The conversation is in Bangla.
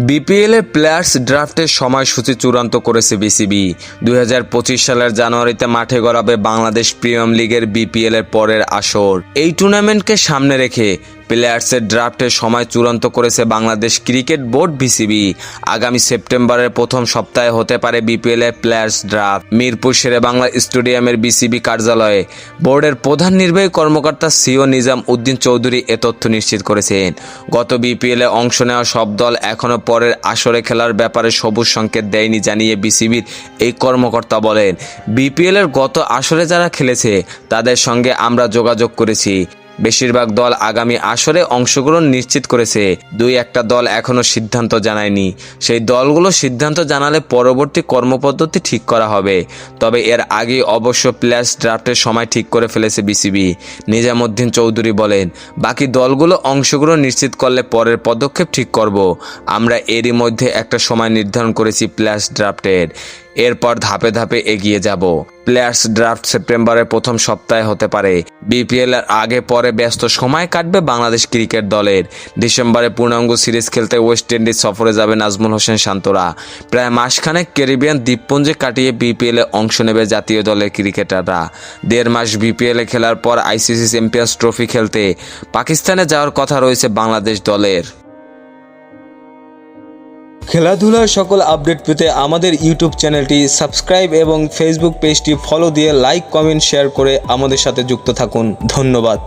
বিপিএল এর প্লেয়ার্স ড্রাফটের সময়সূচি চূড়ান্ত করেছে বিসিবি। 2025 সালের জানুয়ারিতে মাঠে গড়াবে বাংলাদেশ প্রিমিয়ার লিগের বিপিএল এর পরের আসর। এই টুর্নামেন্টকে সামনে রেখে প্লেয়ার্সের ড্রাফটের সময় চূড়ান্ত করেছে বাংলাদেশ ক্রিকেট বোর্ড বিসিবি। আগামী সেপ্টেম্বরের প্রথম সপ্তাহে হতে পারে বিপিএল এর প্লেয়ার্স ড্রাফট। মিরপুর শেরেবাংলা স্টেডিয়ামের বিসিবি কার্যালয়ে বোর্ডের প্রধান নির্বাহী কর্মকর্তা সিও নিজাম উদ্দিন চৌধুরী এ তথ্য নিশ্চিত করেছেন। গত বিপিএল এ অংশ নেওয়া সব দল এখনও পরের আসরে খেলার ব্যাপারে সবুজ সংকেত দেয়নি জানিয়ে বিসিবির এই কর্মকর্তা বলেন, বিপিএল এর গত আসরে যারা খেলেছে তাদের সঙ্গে আমরা যোগাযোগ করেছি। বেশিরভাগ দল আগামী আসরে অংশগ্রহণ নিশ্চিত করেছে। দুই একটা দল এখনও সিদ্ধান্ত জানায়নি। সেই দলগুলো সিদ্ধান্ত জানালে পরবর্তী কর্মপদ্ধতি ঠিক করা হবে। তবে এর আগে অবশ্য প্লেয়ার্স ড্রাফটের সময় ঠিক করে ফেলেছে বিসিবি। নিজামুদ্দিন চৌধুরী বলেন, বাকি দলগুলো অংশগ্রহণ নিশ্চিত করলে পরের পদক্ষেপ ঠিক করব। আমরা এরই মধ্যে একটা সময় নির্ধারণ করেছি প্লেয়ার্স ড্রাফটের। এরপর ধাপে ধাপে এগিয়ে যাব। প্লেয়ার্স ড্রাফট সেপ্টেম্বরের প্রথম সপ্তাহে হতে পারে। বিপিএল এর আগে পরে ব্যস্ত সময় কাটবে বাংলাদেশ ক্রিকেট দলের। ডিসেম্বরে পূর্ণাঙ্গ সিরিজ খেলতে ওয়েস্ট ইন্ডিজ সফরে যাবে নাজমুল হোসেন শান্তরা। প্রায় মাসখানেক ক্যারিবিয়ান দ্বীপপুঞ্জে কাটিয়ে বিপিএল এ অংশ নেবে জাতীয় দলের ক্রিকেটাররা। 1.5 মাস বিপিএল এ খেলার পর আইসিসি চ্যাম্পিয়ন্স ট্রফি খেলতে পাকিস্তানে যাওয়ার কথা রয়েছে বাংলাদেশ দলের। খেলাধুলার সকল আপডেট পেতে আমাদের ইউটিউব চ্যানেলটি সাবস্ক্রাইব এবং ফেসবুক পেজটি ফলো দিয়ে লাইক, কমেন্ট, শেয়ার করে আমাদের সাথে যুক্ত থাকুন। ধন্যবাদ।